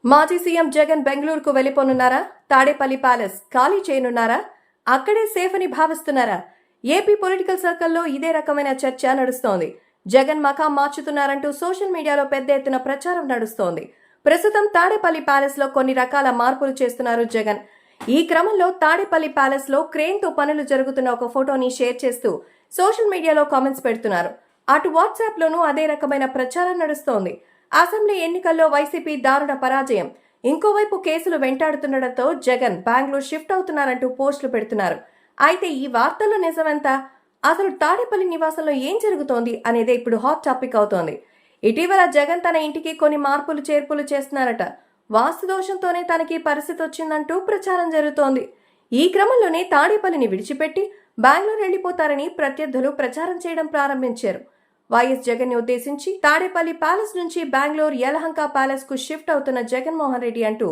మాజీ సీఎం జగన్ బెంగళూరుకు వెళ్లిపోనున్నారా? తాడేపల్లి ప్యాలెస్ ఖాళీ చేయనున్నారా? అక్కడే సేఫ్ అని భావిస్తున్నారా? ఏపీ పొలిటికల్ సర్కిల్లో ఇదే రకమైన చర్చ నడుస్తోంది. జగన్ మకాం మార్చుతున్నారంటూ సోషల్ మీడియాలో పెద్ద ఎత్తున ప్రచారం నడుస్తోంది. ప్రస్తుతం తాడేపల్లి ప్యాలెస్ లో కొన్ని రకాల మార్పులు చేస్తున్నారు జగన్. ఈ క్రమంలో తాడేపల్లి ప్యాలెస్ లో క్రేన్ తో పనులు జరుగుతున్న ఒక ఫోటోని షేర్ చేస్తూ సోషల్ మీడియాలో కామెంట్స్ పెడుతున్నారు. అటు వాట్సాప్ లోనూ అదే రకమైన ప్రచారం నడుస్తోంది. అసెంబ్లీ ఎన్నికల్లో వైసీపీ దారుణ పరాజయం, ఇంకోవైపు కేసులు వెంటాడుతుండటంతో జగన్ బెంగళూరు షిఫ్ట్ అవుతున్నారంటూ పోస్టులు పెడుతున్నారు. అయితే ఈ వార్తల్లో నిజమెంత? అసలు తాడేపల్లి నివాసంలో ఏం జరుగుతోంది అనేదే ఇప్పుడు హాట్ టాపిక్ అవుతోంది. ఇటీవల జగన్ తన ఇంటికి కొన్ని మార్పులు చేర్పులు చేస్తున్నారట. వాస్తు దోషంతోనే తనకి పరిస్థితి వచ్చిందంటూ ప్రచారం జరుగుతోంది. ఈ క్రమంలోనే తాడేపల్లిని విడిచిపెట్టి బెంగళూరు వెళ్లిపోతారని ప్రత్యర్థులు ప్రచారం చేయడం ప్రారంభించారు. వైఎస్ జగన్ ని ఉద్దేశించి తాడేపల్లి ప్యాలెస్ నుంచి బెంగళూరు యలహంక ప్యాలెస్ కు షిఫ్ట్ అవుతున్న జగన్మోహన్ రెడ్డి అంటూ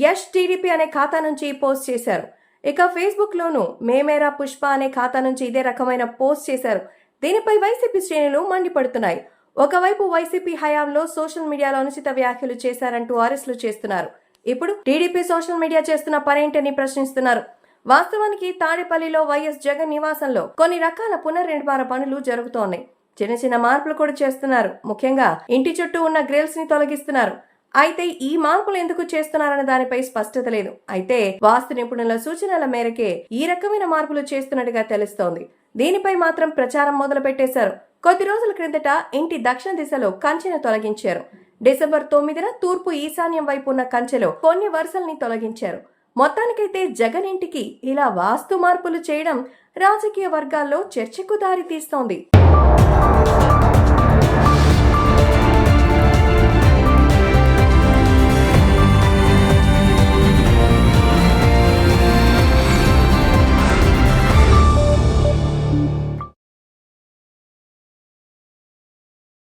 యష్ టీడీపీ అనే ఖాతా నుంచి పోస్ట్ చేశారు. ఇక ఫేస్బుక్ లోనూ మేమేరా పుష్ప అనే ఖాతా నుంచి ఇదే రకమైన పోస్ట్ చేశారు. దీనిపై వైసీపీ శ్రేణులు మండిపడుతున్నాయి. ఒకవైపు వైసీపీ హయాంలో సోషల్ మీడియాలో అనుచిత వ్యాఖ్యలు చేశారంటూ అరెస్టులు చేస్తున్నారు. ఇప్పుడు టీడీపీ సోషల్ మీడియా చేస్తున్న పనేంటని ప్రశ్నిస్తున్నారు. వాస్తవానికి తాడేపల్లిలో వైఎస్ జగన్ నివాసంలో కొన్ని రకాల పునర్నిర్మాణ పనులు జరుగుతోన్నాయి. చిన్న చిన్న మార్పులు కూడా చేస్తున్నారు. ముఖ్యంగా ఇంటి చుట్టూ ఉన్న గ్రిల్స్ ని తొలగిస్తున్నారు. అయితే ఈ మార్పులు ఎందుకు చేస్తున్నారన్న దానిపై స్పష్టత లేదు. అయితే వాస్తు నిపుణుల సూచనల మేరకే ఈ రకమైన మార్పులు చేస్తున్నట్టుగా తెలుస్తోంది. దీనిపై మాత్రం ప్రచారం మొదలు పెట్టేశారు. కొద్ది రోజుల క్రిందట ఇంటి దక్షిణ దిశలో కంచెను తొలగించారు. డిసెంబర్ 9న తూర్పు ఈశాన్యం వైపు ఉన్న కంచెలో కొన్ని వరుసల్ని తొలగించారు. మొత్తానికైతే జగన్ ఇంటికి ఇలా వాస్తు మార్పులు చేయడం రాజకీయ వర్గాల్లో చర్చకు దారి తీస్తోంది.